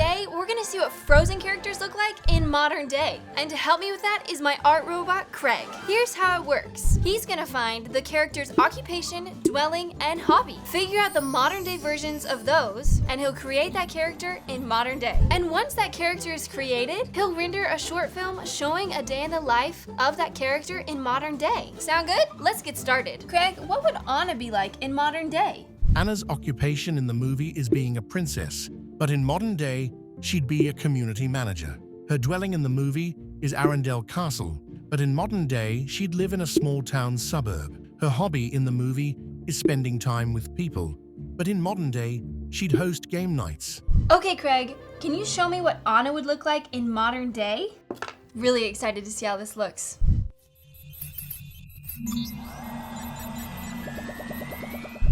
Today, we're gonna see what Frozen characters look like in modern day. And to help me with that is my art robot, Creg. Here's how it works. He's gonna find the character's occupation, dwelling, and hobby. Figure out the modern day versions of those, and he'll create that character in modern day. And once that character is created, he'll render a short film showing a day in the life of that character in modern day. Sound good? Let's get started. Creg, what would Anna be like in modern day? Anna's occupation in the movie is being a princess, but in modern day, she'd be a community manager. Her dwelling in the movie is Arendelle Castle, but in modern day, she'd live in a small town suburb. Her hobby in the movie is spending time with people, but in modern day, she'd host game nights. Okay, Creg, can you show me what Anna would look like in modern day? Really excited to see how this looks.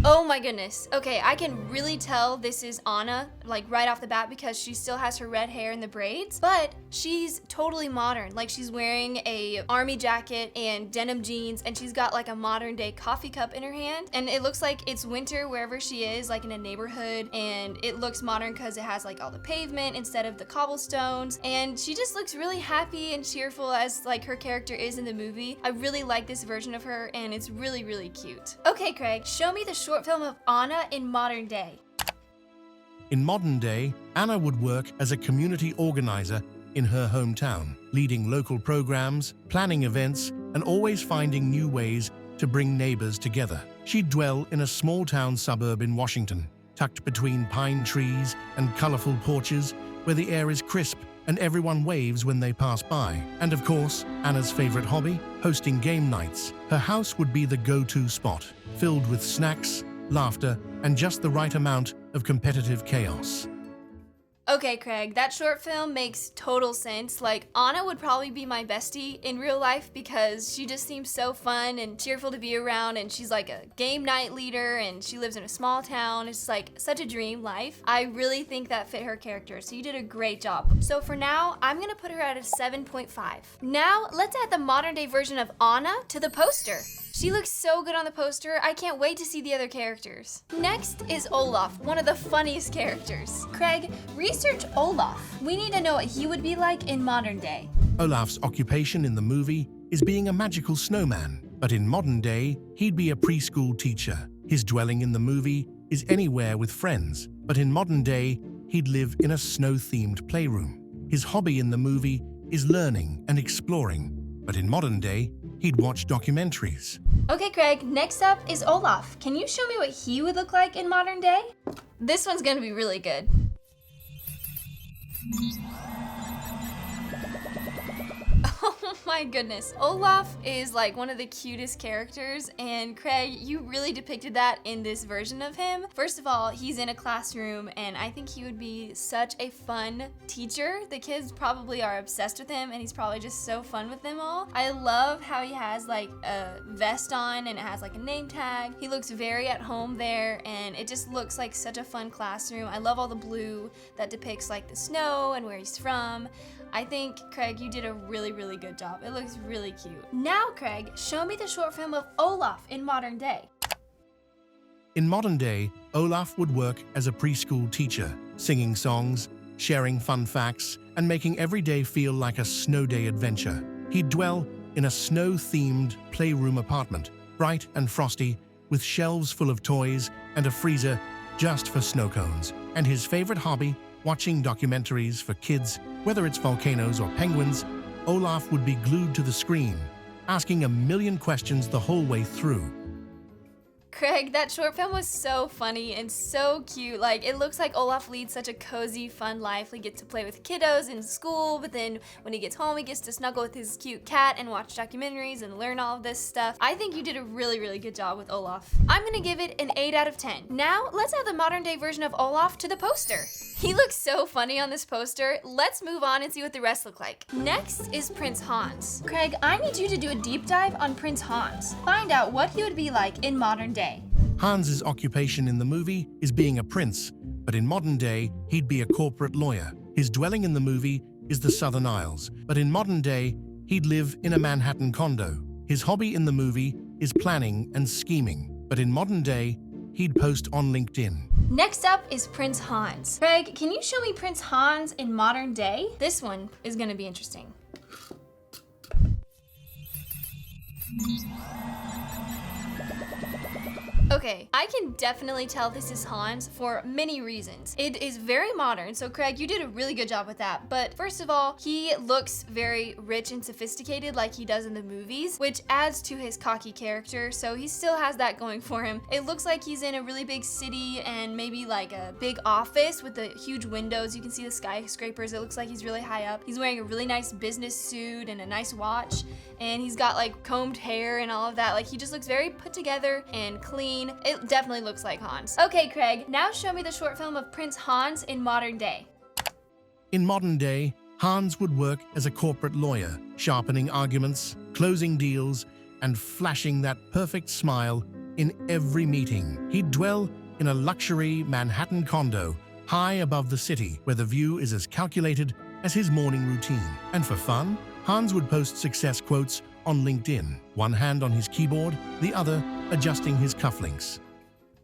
Oh my goodness. Okay, I can really tell this is Anna, like right off the bat, because she still has her red hair and the braids, but she's totally modern. Like she's wearing a army jacket and denim jeans, and she's got like a modern day coffee cup in her hand. And it looks like it's winter wherever she is, like in a neighborhood, and it looks modern because it has like all the pavement instead of the cobblestones. And she just looks really happy and cheerful as like her character is in the movie. I really like this version of her, and it's really, really cute. Okay, Creg, show me the short film of Anna in modern day. In modern day, Anna would work as a community organizer in her hometown, leading local programs, planning events, and always finding new ways to bring neighbors together. She'd dwell in a small town suburb in Washington, tucked between pine trees and colorful porches where the air is crisp and everyone waves when they pass by. And of course, Anna's favorite hobby, hosting game nights. Her house would be the go-to spot, filled with snacks, laughter, and just the right amount of competitive chaos. Okay, Creg, that short film makes total sense. Like, Anna would probably be my bestie in real life because she just seems so fun and cheerful to be around, and she's like a game night leader, and she lives in a small town. It's like such a dream life. I really think that fit her character, so you did a great job. So for now, I'm gonna put her at a 7.5. Now, let's add the modern day version of Anna to the poster. She looks so good on the poster. I can't wait to see the other characters. Next is Olaf, one of the funniest characters. Creg, research Olaf. We need to know what he would be like in modern day. Olaf's occupation in the movie is being a magical snowman, but in modern day, he'd be a preschool teacher. His dwelling in the movie is anywhere with friends, but in modern day, he'd live in a snow-themed playroom. His hobby in the movie is learning and exploring, but in modern day, he'd watch documentaries. Okay, Creg, next up is Olaf. Can you show me what he would look like in modern day? This one's gonna be really good. Oh my goodness. Olaf is like one of the cutest characters, and Creg, you really depicted that in this version of him. First of all, he's in a classroom, and I think he would be such a fun teacher. The kids probably are obsessed with him, and he's probably just so fun with them all. I love how he has like a vest on, and it has like a name tag. He looks very at home there, and it just looks like such a fun classroom. I love all the blue that depicts like the snow and where he's from. I think, Creg, you did a really, really good job. It looks really cute. Now, Creg, show me the short film of Olaf in modern day. In modern day, Olaf would work as a preschool teacher, singing songs, sharing fun facts, and making every day feel like a snow day adventure. He'd dwell in a snow-themed playroom apartment, bright and frosty, with shelves full of toys and a freezer just for snow cones. And his favorite hobby, watching documentaries for kids. Whether it's volcanoes or penguins, Olaf would be glued to the screen, asking a million questions the whole way through. Creg, that short film was so funny and so cute. Like, it looks like Olaf leads such a cozy, fun life. He gets to play with kiddos in school, but then when he gets home, he gets to snuggle with his cute cat and watch documentaries and learn all of this stuff. I think you did a really, really good job with Olaf. I'm gonna give it an 8 out of 10. Now, let's add the modern day version of Olaf to the poster. He looks so funny on this poster. Let's move on and see what the rest look like. Next is Prince Hans. Creg, I need you to do a deep dive on Prince Hans. Find out what he would be like in modern day. Hans's occupation in the movie is being a prince, but in modern day, he'd be a corporate lawyer. His dwelling in the movie is the Southern Isles, but in modern day, he'd live in a Manhattan condo. His hobby in the movie is planning and scheming, but in modern day, he'd post on LinkedIn. Next up is Prince Hans. Creg, can you show me Prince Hans in modern day? This one is gonna be interesting. Okay, I can definitely tell this is Hans for many reasons. It is very modern, so Creg, you did a really good job with that. But first of all, he looks very rich and sophisticated like he does in the movies, which adds to his cocky character, so he still has that going for him. It looks like he's in a really big city and maybe like a big office with the huge windows. You can see the skyscrapers. It looks like he's really high up. He's wearing a really nice business suit and a nice watch, and he's got like combed hair and all of that. Like, he just looks very put together and clean. It definitely looks like Hans. Okay, Creg, now show me the short film of Prince Hans in modern day. In modern day, Hans would work as a corporate lawyer, sharpening arguments, closing deals, and flashing that perfect smile in every meeting. He'd dwell in a luxury Manhattan condo high above the city, where the view is as calculated as his morning routine. And for fun, Hans would post success quotes on LinkedIn, one hand on his keyboard, the other adjusting his cufflinks.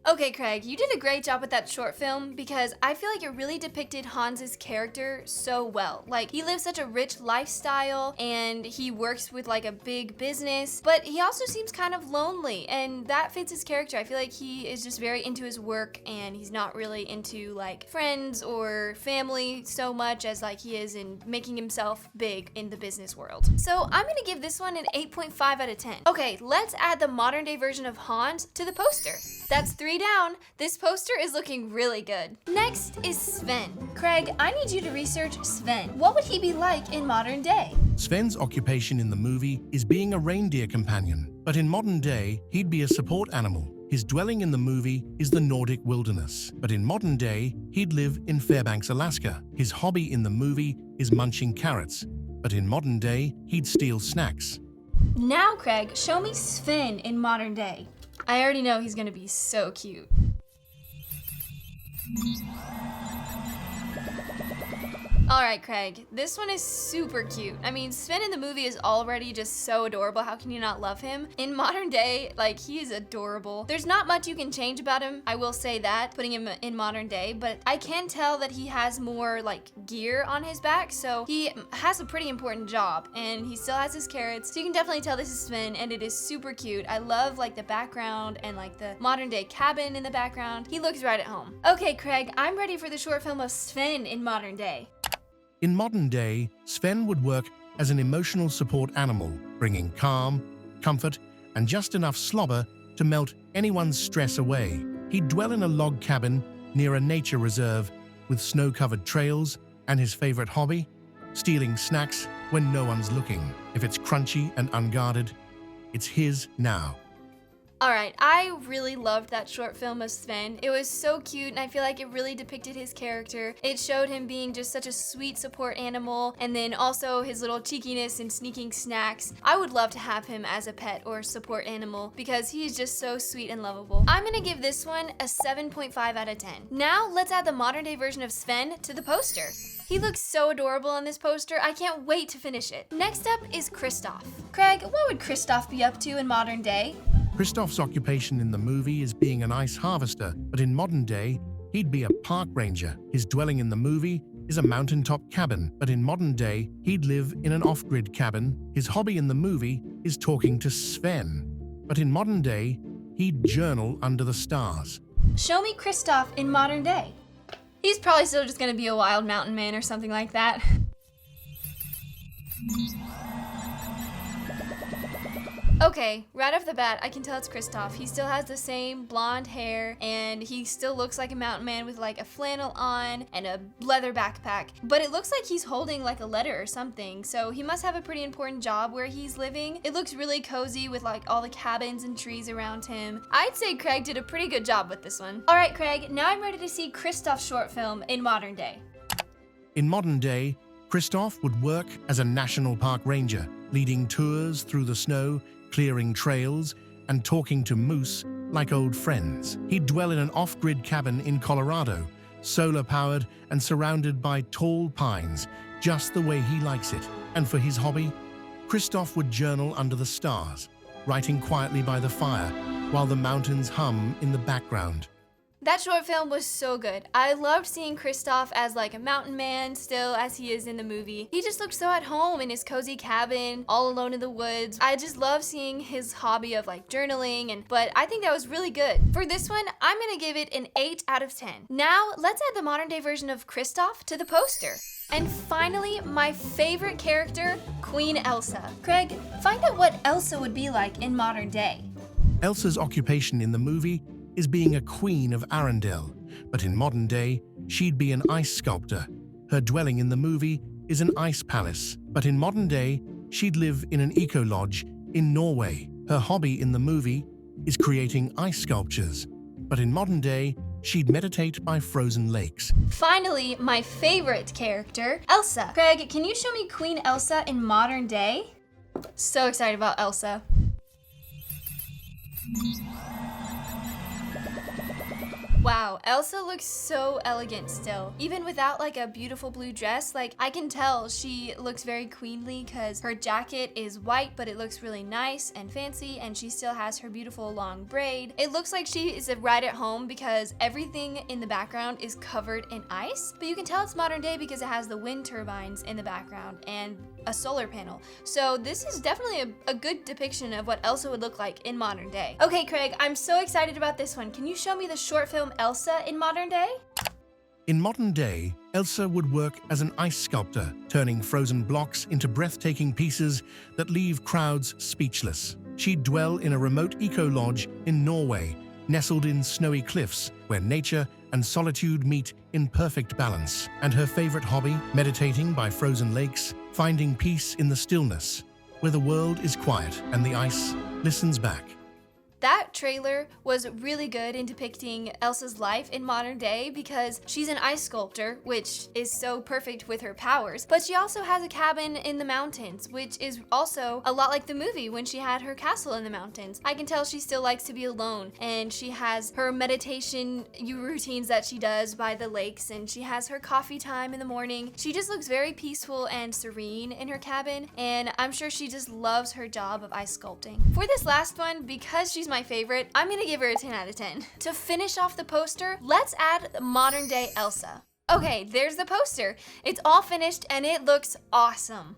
Okay, Creg, you did a great job with that short film because I feel like it really depicted Hans's character so well. Like, he lives such a rich lifestyle and he works with like a big business, but he also seems kind of lonely, and that fits his character. I feel like he is just very into his work and he's not really into like friends or family so much as like he is in making himself big in the business world. So I'm gonna give this one an 8.5 out of 10. Okay, let's add the modern day version of Hans to the poster. That's 3 down. This poster is looking really good. Next is Sven. Creg, I need you to research Sven. What would he be like in modern day? Sven's occupation in the movie is being a reindeer companion, but in modern day, he'd be a support animal. His dwelling in the movie is the Nordic wilderness, but in modern day, he'd live in Fairbanks, Alaska. His hobby in the movie is munching carrots, but in modern day, he'd steal snacks. Now, Creg, show me Sven in modern day. I already know he's gonna be so cute. Alright, Creg, this one is super cute. I mean, Sven in the movie is already just so adorable. How can you not love him? In modern day, like, he is adorable. There's not much you can change about him, I will say that, putting him in modern day, but I can tell that he has more, like, gear on his back, so he has a pretty important job, and he still has his carrots, so you can definitely tell this is Sven, and it is super cute. I love, like, the background and, like, the modern day cabin in the background. He looks right at home. Okay, Creg, I'm ready for the short film of Sven in modern day. In modern day, Sven would work as an emotional support animal, bringing calm, comfort, and just enough slobber to melt anyone's stress away. He'd dwell in a log cabin near a nature reserve with snow-covered trails, and his favorite hobby? Stealing snacks when no one's looking. If it's crunchy and unguarded, it's his now. Alright, I really loved that short film of Sven. It was so cute, and I feel like it really depicted his character. It showed him being just such a sweet support animal, and then also his little cheekiness and sneaking snacks. I would love to have him as a pet or support animal because he's just so sweet and lovable. I'm gonna give this one a 7.5 out of 10. Now, let's add the modern day version of Sven to the poster. He looks so adorable on this poster. I can't wait to finish it. Next up is Kristoff. Creg, what would Kristoff be up to in modern day? Kristoff's occupation in the movie is being an ice harvester, but in modern day, he'd be a park ranger. His dwelling in the movie is a mountaintop cabin, but in modern day, he'd live in an off-grid cabin. His hobby in the movie is talking to Sven, but in modern day, he'd journal under the stars. Show me Kristoff in modern day. He's probably still just gonna be a wild mountain man or something like that. Okay, right off the bat, I can tell it's Kristoff. He still has the same blonde hair, and he still looks like a mountain man with like a flannel on and a leather backpack. But it looks like he's holding like a letter or something, so he must have a pretty important job where he's living. It looks really cozy with like all the cabins and trees around him. I'd say Creg did a pretty good job with this one. All right, Creg, now I'm ready to see Kristoff's short film in modern day. In modern day, Kristoff would work as a national park ranger, leading tours through the snow, clearing trails, and talking to moose like old friends. He'd dwell in an off-grid cabin in Colorado, solar-powered and surrounded by tall pines, just the way he likes it. And for his hobby, Kristoff would journal under the stars, writing quietly by the fire while the mountains hum in the background. That short film was so good. I loved seeing Kristoff as like a mountain man still as he is in the movie. He just looked so at home in his cozy cabin, all alone in the woods. I just love seeing his hobby of like journaling, but I think that was really good. For this one, I'm gonna give it an 8 out of 10. Now, let's add the modern day version of Kristoff to the poster. And finally, my favorite character, Queen Elsa. Craig, find out what Elsa would be like in modern day. Elsa's occupation in the movie is being a queen of Arendelle, but in modern day, she'd be an ice sculptor. Her dwelling in the movie is an ice palace, but in modern day, she'd live in an eco-lodge in Norway. Her hobby in the movie is creating ice sculptures, but in modern day, she'd meditate by frozen lakes. Finally, my favorite character, Elsa. Craig, can you show me Queen Elsa in modern day? So excited about Elsa. Wow, Elsa looks so elegant still. Even without like a beautiful blue dress, like I can tell she looks very queenly because her jacket is white, but it looks really nice and fancy, and she still has her beautiful long braid. It looks like she is right at home because everything in the background is covered in ice, but you can tell it's modern day because it has the wind turbines in the background and a solar panel. So this is definitely a good depiction of what Elsa would look like in modern day. Okay, Craig, I'm so excited about this one. Can you show me the short film Elsa in modern day? In modern day, Elsa would work as an ice sculptor, turning frozen blocks into breathtaking pieces that leave crowds speechless. She'd dwell in a remote eco-lodge in Norway, nestled in snowy cliffs where nature and solitude meet in perfect balance. And her favorite hobby, meditating by frozen lakes, finding peace in the stillness, where the world is quiet and the ice listens back. That trailer was really good in depicting Elsa's life in modern day because she's an ice sculptor, which is so perfect with her powers, but she also has a cabin in the mountains, which is also a lot like the movie when she had her castle in the mountains. I can tell she still likes to be alone, and she has her meditation routines that she does by the lakes, and she has her coffee time in the morning. She just looks very peaceful and serene in her cabin, and I'm sure she just loves her job of ice sculpting. For this last one, because she's my favorite, I'm gonna give her a 10 out of 10. To finish off the poster, let's add modern day Elsa. Okay, there's the poster. It's all finished and it looks awesome.